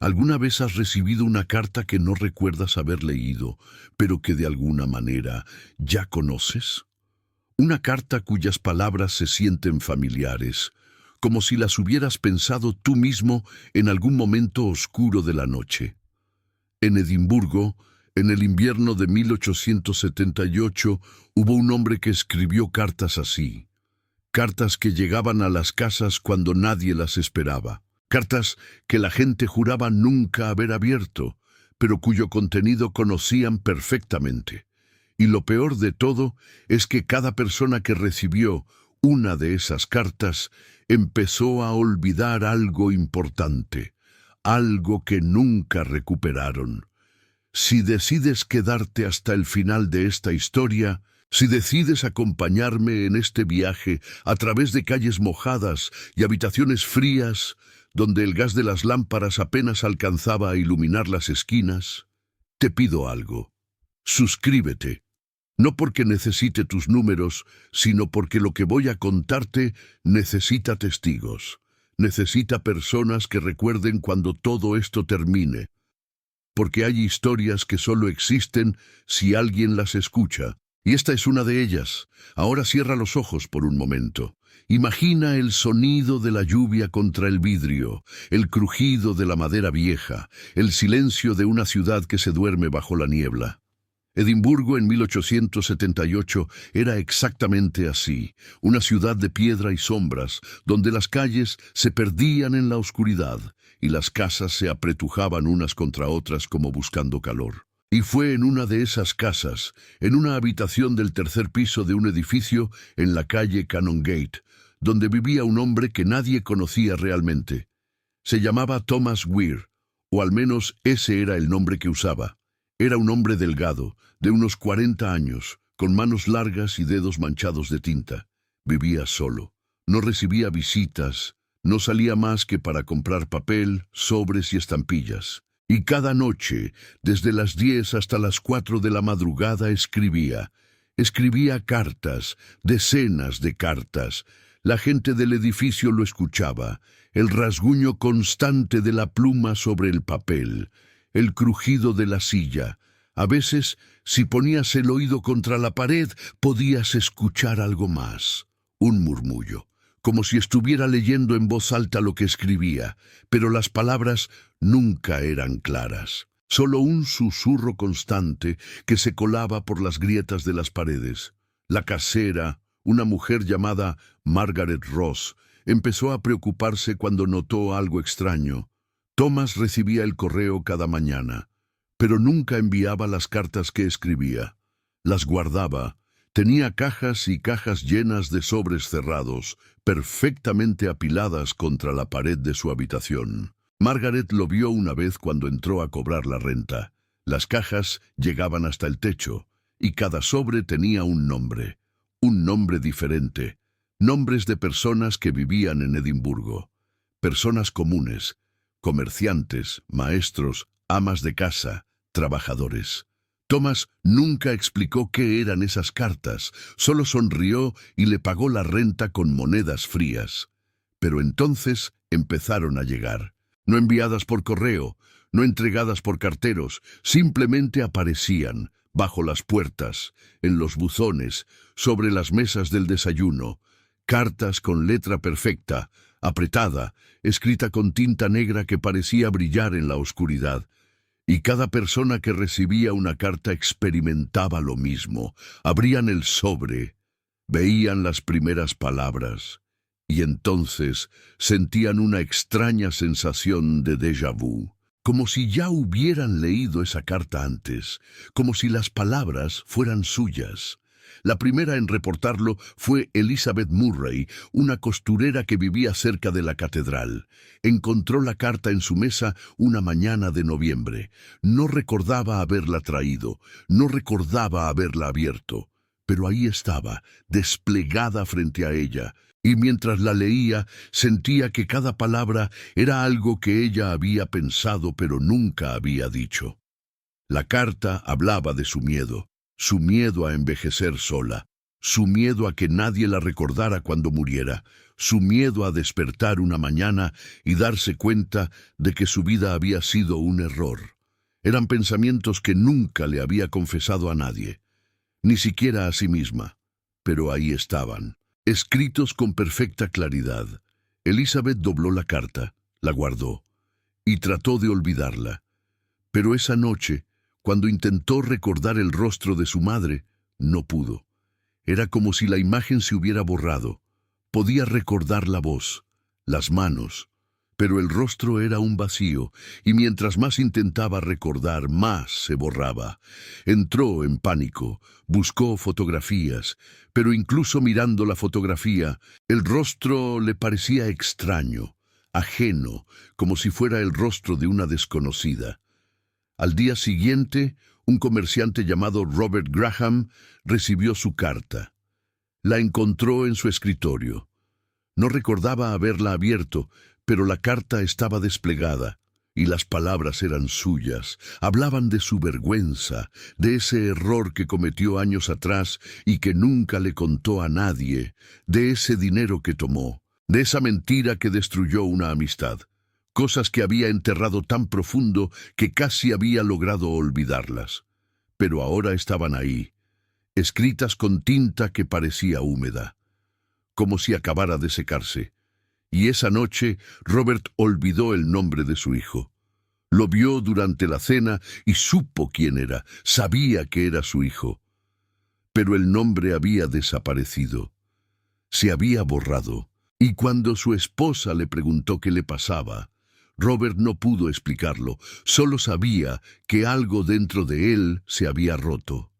¿Alguna vez has recibido una carta que no recuerdas haber leído, pero que de alguna manera ya conoces? Una carta cuyas palabras se sienten familiares, como si las hubieras pensado tú mismo en algún momento oscuro de la noche. En Edimburgo, en el invierno de 1878, hubo un hombre que escribió cartas así. Cartas que llegaban a las casas cuando nadie las esperaba. Cartas que la gente juraba nunca haber abierto, pero cuyo contenido conocían perfectamente. Y lo peor de todo es que cada persona que recibió una de esas cartas empezó a olvidar algo importante, algo que nunca recuperaron. Si decides quedarte hasta el final de esta historia, si decides acompañarme en este viaje a través de calles mojadas y habitaciones frías, donde el gas de las lámparas apenas alcanzaba a iluminar las esquinas, te pido algo. Suscríbete. No porque necesite tus números, sino porque lo que voy a contarte necesita testigos. Necesita personas que recuerden cuando todo esto termine. Porque hay historias que solo existen si alguien las escucha. Y esta es una de ellas. Ahora cierra los ojos por un momento. Imagina el sonido de la lluvia contra el vidrio, el crujido de la madera vieja, el silencio de una ciudad que se duerme bajo la niebla. Edimburgo en 1878 era exactamente así, una ciudad de piedra y sombras, donde las calles se perdían en la oscuridad y las casas se apretujaban unas contra otras como buscando calor. Y fue en una de esas casas, en una habitación del tercer piso de un edificio en la calle Canongate, donde vivía un hombre que nadie conocía realmente. Se llamaba Thomas Weir, o al menos ese era el nombre que usaba. Era un hombre delgado, de unos 40 años, con manos largas y dedos manchados de tinta. Vivía solo. No recibía visitas. No salía más que para comprar papel, sobres y estampillas. Y cada noche, desde las 10 hasta las 4 de la madrugada, escribía. Escribía cartas, decenas de cartas. La gente del edificio lo escuchaba. El rasguño constante de la pluma sobre el papel. El crujido de la silla. A veces, si ponías el oído contra la pared, podías escuchar algo más. Un murmullo, como si estuviera leyendo en voz alta lo que escribía, pero las palabras nunca eran claras. Solo un susurro constante que se colaba por las grietas de las paredes. La casera, una mujer llamada Margaret Ross, empezó a preocuparse cuando notó algo extraño. Thomas recibía el correo cada mañana, pero nunca enviaba las cartas que escribía. Las guardaba. Tenía cajas y cajas llenas de sobres cerrados, perfectamente apiladas contra la pared de su habitación. Margaret lo vio una vez cuando entró a cobrar la renta. Las cajas llegaban hasta el techo, y cada sobre tenía un nombre diferente. Nombres de personas que vivían en Edimburgo. Personas comunes. Comerciantes, maestros, amas de casa, trabajadores. Thomas nunca explicó qué eran esas cartas, solo sonrió y le pagó la renta con monedas frías. Pero entonces empezaron a llegar. No enviadas por correo, no entregadas por carteros, simplemente aparecían, bajo las puertas, en los buzones, sobre las mesas del desayuno. Cartas con letra perfecta, apretada, escrita con tinta negra que parecía brillar en la oscuridad. Y cada persona que recibía una carta experimentaba lo mismo. Abrían el sobre, veían las primeras palabras, y entonces sentían una extraña sensación de déjà vu, como si ya hubieran leído esa carta antes, como si las palabras fueran suyas. La primera en reportarlo fue Elizabeth Murray, una costurera que vivía cerca de la catedral. Encontró la carta en su mesa una mañana de noviembre. No recordaba haberla traído, no recordaba haberla abierto, pero ahí estaba, desplegada frente a ella, y mientras la leía, sentía que cada palabra era algo que ella había pensado pero nunca había dicho. La carta hablaba de su miedo a envejecer sola, su miedo a que nadie la recordara cuando muriera, su miedo a despertar una mañana y darse cuenta de que su vida había sido un error. Eran pensamientos que nunca le había confesado a nadie, ni siquiera a sí misma, pero ahí estaban, escritos con perfecta claridad. Elizabeth dobló la carta, la guardó, y trató de olvidarla. Pero esa noche, cuando intentó recordar el rostro de su madre, no pudo. Era como si la imagen se hubiera borrado. Podía recordar la voz, las manos, pero el rostro era un vacío, y mientras más intentaba recordar, más se borraba. Entró en pánico, buscó fotografías, pero incluso mirando la fotografía, el rostro le parecía extraño, ajeno, como si fuera el rostro de una desconocida. Al día siguiente, un comerciante llamado Robert Graham recibió su carta. La encontró en su escritorio. No recordaba haberla abierto, pero la carta estaba desplegada, y las palabras eran suyas. Hablaban de su vergüenza, de ese error que cometió años atrás y que nunca le contó a nadie, de ese dinero que tomó, de esa mentira que destruyó una amistad. Cosas que había enterrado tan profundo que casi había logrado olvidarlas. Pero ahora estaban ahí, escritas con tinta que parecía húmeda, como si acabara de secarse. Y esa noche Robert olvidó el nombre de su hijo. Lo vio durante la cena y supo quién era, sabía que era su hijo. Pero el nombre había desaparecido, se había borrado, y cuando su esposa le preguntó qué le pasaba, Robert no pudo explicarlo, solo sabía que algo dentro de él se había roto.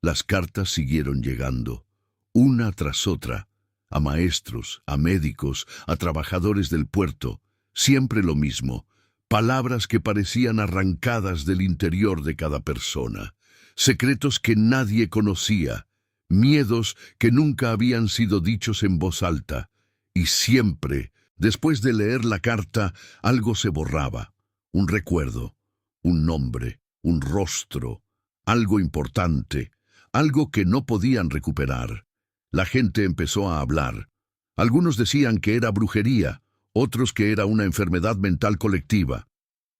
Las cartas siguieron llegando, una tras otra, a maestros, a médicos, a trabajadores del puerto, siempre lo mismo, palabras que parecían arrancadas del interior de cada persona, secretos que nadie conocía, miedos que nunca habían sido dichos en voz alta, y siempre, después de leer la carta, algo se borraba, un recuerdo, un nombre, un rostro, algo importante, algo que no podían recuperar. La gente empezó a hablar. Algunos decían que era brujería, otros que era una enfermedad mental colectiva.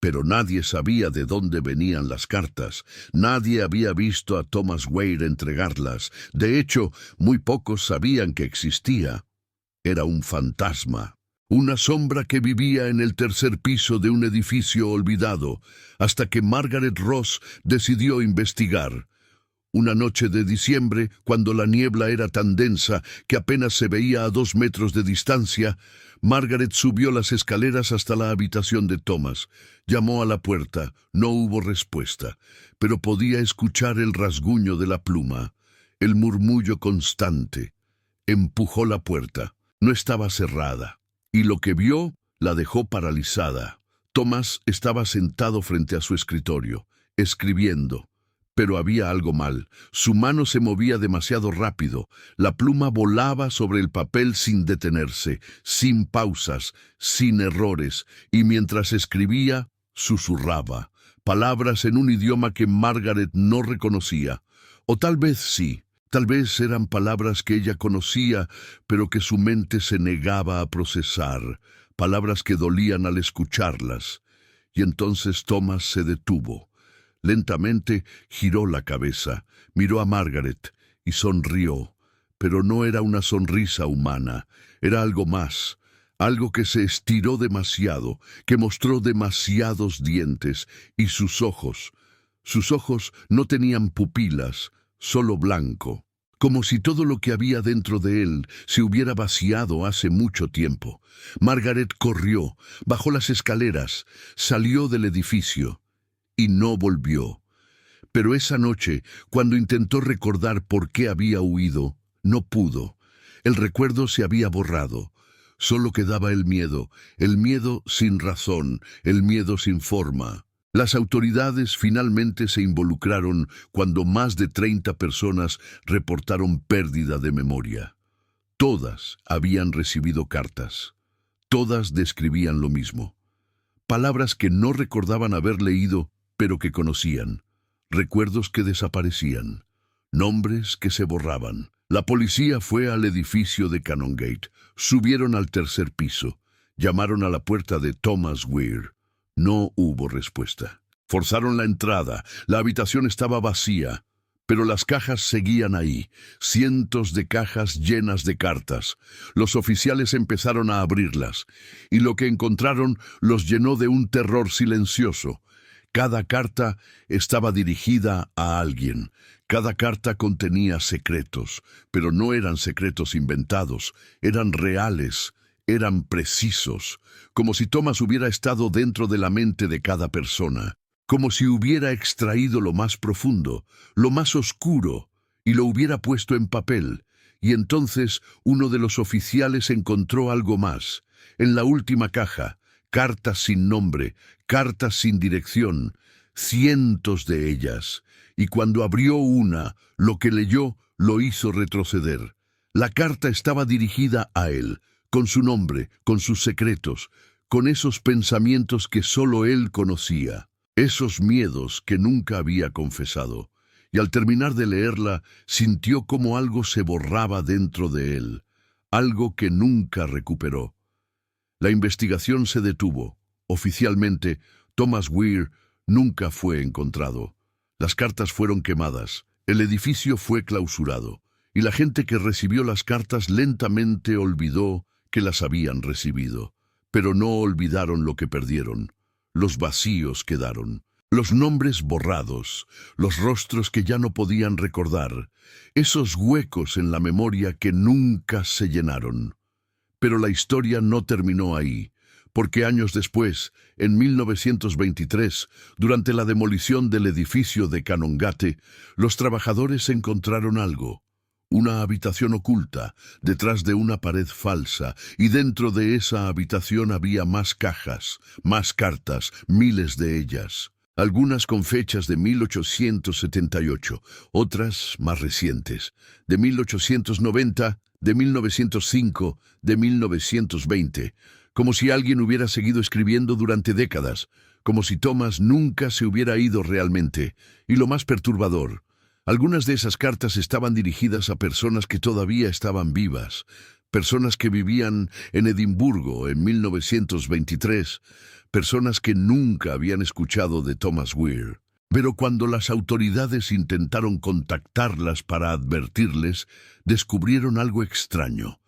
Pero nadie sabía de dónde venían las cartas. Nadie había visto a Thomas Weir entregarlas. De hecho, muy pocos sabían que existía. Era un fantasma, una sombra que vivía en el tercer piso de un edificio olvidado, hasta que Margaret Ross decidió investigar. Una noche de diciembre, cuando la niebla era tan densa que apenas se veía a 2 metros de distancia, Margaret subió las escaleras hasta la habitación de Thomas. Llamó a la puerta. No hubo respuesta, pero podía escuchar el rasguño de la pluma, el murmullo constante. Empujó la puerta. No estaba cerrada, y lo que vio la dejó paralizada. Thomas estaba sentado frente a su escritorio, escribiendo. Pero había algo mal. Su mano se movía demasiado rápido. La pluma volaba sobre el papel sin detenerse, sin pausas, sin errores, y mientras escribía, susurraba, palabras en un idioma que Margaret no reconocía. O tal vez sí, tal vez eran palabras que ella conocía, pero que su mente se negaba a procesar, palabras que dolían al escucharlas. Y entonces Thomas se detuvo. Lentamente giró la cabeza, miró a Margaret y sonrió, pero no era una sonrisa humana, era algo más, algo que se estiró demasiado, que mostró demasiados dientes, y sus ojos no tenían pupilas, solo blanco, como si todo lo que había dentro de él se hubiera vaciado hace mucho tiempo. Margaret corrió, bajó las escaleras, salió del edificio, y no volvió. Pero esa noche, cuando intentó recordar por qué había huido, no pudo. El recuerdo se había borrado. Solo quedaba el miedo sin razón, el miedo sin forma. Las autoridades finalmente se involucraron cuando más de 30 personas reportaron pérdida de memoria. Todas habían recibido cartas. Todas describían lo mismo. Palabras que no recordaban haber leído, pero que conocían, recuerdos que desaparecían, nombres que se borraban, La policía fue al edificio de Canongate. Subieron al tercer piso. Llamaron a la puerta de Thomas Weir. No hubo respuesta. Forzaron la entrada. La habitación estaba vacía, pero las cajas seguían ahí, cientos de cajas llenas de cartas. Los oficiales empezaron a abrirlas, y lo que encontraron los llenó de un terror silencioso. Cada carta estaba dirigida a alguien. Cada carta contenía secretos, pero no eran secretos inventados, eran reales, eran precisos, como si Thomas hubiera estado dentro de la mente de cada persona, como si hubiera extraído lo más profundo, lo más oscuro, y lo hubiera puesto en papel. Y entonces uno de los oficiales encontró algo más. En la última caja, cartas sin nombre, cartas sin dirección, cientos de ellas. Y cuando abrió una, lo que leyó lo hizo retroceder. La carta estaba dirigida a él, con su nombre, con sus secretos, con esos pensamientos que solo él conocía, esos miedos que nunca había confesado. Y al terminar de leerla, sintió como algo se borraba dentro de él, algo que nunca recuperó. La investigación se detuvo. Oficialmente, Thomas Weir nunca fue encontrado. Las cartas fueron quemadas, el edificio fue clausurado, y la gente que recibió las cartas lentamente olvidó que las habían recibido. Pero no olvidaron lo que perdieron. Los vacíos quedaron, los nombres borrados, los rostros que ya no podían recordar, esos huecos en la memoria que nunca se llenaron. Pero la historia no terminó ahí, porque años después, en 1923, durante la demolición del edificio de Canongate, los trabajadores encontraron algo. Una habitación oculta, detrás de una pared falsa, y dentro de esa habitación había más cajas, más cartas, miles de ellas. Algunas con fechas de 1878, otras más recientes, de 1890, de 1905, de 1920, como si alguien hubiera seguido escribiendo durante décadas, como si Thomas nunca se hubiera ido realmente. Y lo más perturbador, algunas de esas cartas estaban dirigidas a personas que todavía estaban vivas, personas que vivían en Edimburgo en 1923, personas que nunca habían escuchado de Thomas Weir. Pero cuando las autoridades intentaron contactarlas para advertirles, descubrieron algo extraño.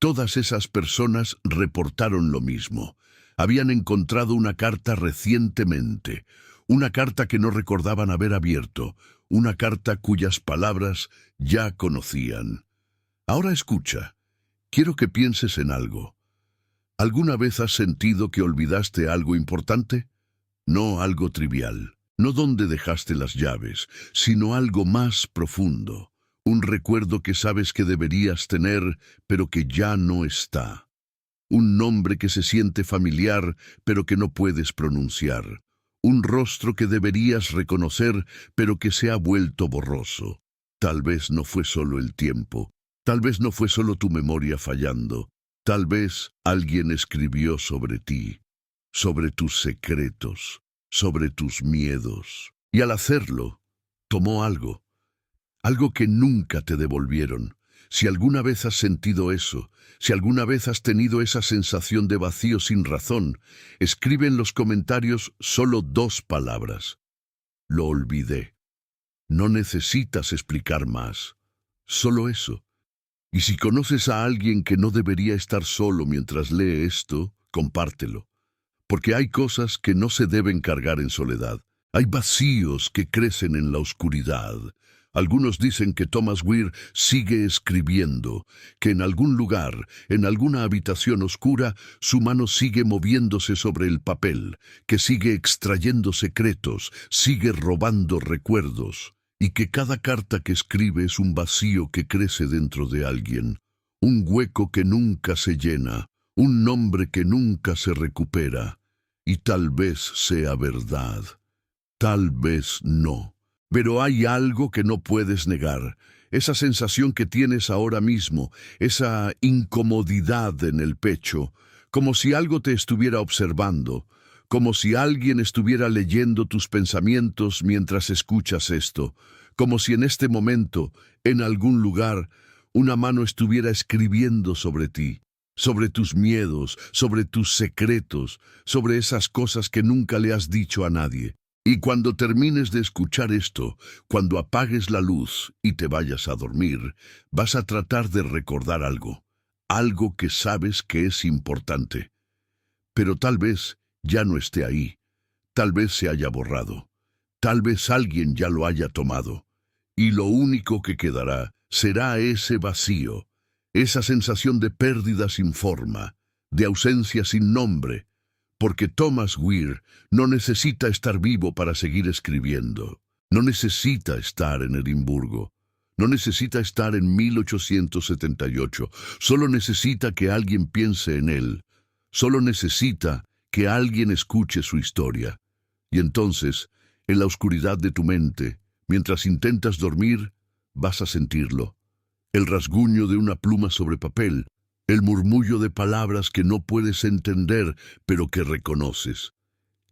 Todas esas personas reportaron lo mismo. Habían encontrado una carta recientemente, una carta que no recordaban haber abierto, una carta cuyas palabras ya conocían. Ahora escucha, quiero que pienses en algo. ¿Alguna vez has sentido que olvidaste algo importante? No algo trivial, no dónde dejaste las llaves, sino algo más profundo. Un recuerdo que sabes que deberías tener, pero que ya no está. Un nombre que se siente familiar, pero que no puedes pronunciar. Un rostro que deberías reconocer, pero que se ha vuelto borroso. Tal vez no fue solo el tiempo, tal vez no fue solo tu memoria fallando. Tal vez alguien escribió sobre ti, sobre tus secretos, sobre tus miedos. Y al hacerlo, tomó algo que nunca te devolvieron. Si alguna vez has sentido eso, si alguna vez has tenido esa sensación de vacío sin razón, escribe en los comentarios solo 2 palabras. Lo olvidé. No necesitas explicar más. Solo eso. Y si conoces a alguien que no debería estar solo mientras lee esto, compártelo. Porque hay cosas que no se deben cargar en soledad. Hay vacíos que crecen en la oscuridad. Algunos dicen que Thomas Weir sigue escribiendo, que en algún lugar, en alguna habitación oscura, su mano sigue moviéndose sobre el papel, que sigue extrayendo secretos, sigue robando recuerdos, y que cada carta que escribe es un vacío que crece dentro de alguien, un hueco que nunca se llena, un nombre que nunca se recupera, y tal vez sea verdad, tal vez no. Pero hay algo que no puedes negar, esa sensación que tienes ahora mismo, esa incomodidad en el pecho, como si algo te estuviera observando, como si alguien estuviera leyendo tus pensamientos mientras escuchas esto, como si en este momento, en algún lugar, una mano estuviera escribiendo sobre ti, sobre tus miedos, sobre tus secretos, sobre esas cosas que nunca le has dicho a nadie. Y cuando termines de escuchar esto, cuando apagues la luz y te vayas a dormir, vas a tratar de recordar algo, algo que sabes que es importante. Pero tal vez ya no esté ahí, tal vez se haya borrado, tal vez alguien ya lo haya tomado. Y lo único que quedará será ese vacío, esa sensación de pérdida sin forma, de ausencia sin nombre, porque Thomas Weir no necesita estar vivo para seguir escribiendo, no necesita estar en Edimburgo, no necesita estar en 1878, solo necesita que alguien piense en él, solo necesita que alguien escuche su historia. Y entonces, en la oscuridad de tu mente, mientras intentas dormir, vas a sentirlo. El rasguño de una pluma sobre papel, el murmullo de palabras que no puedes entender, pero que reconoces.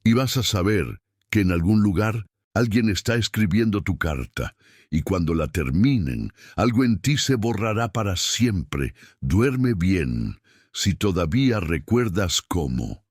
Y vas a saber que en algún lugar alguien está escribiendo tu carta, y cuando la terminen, algo en ti se borrará para siempre. Duerme bien, si todavía recuerdas cómo.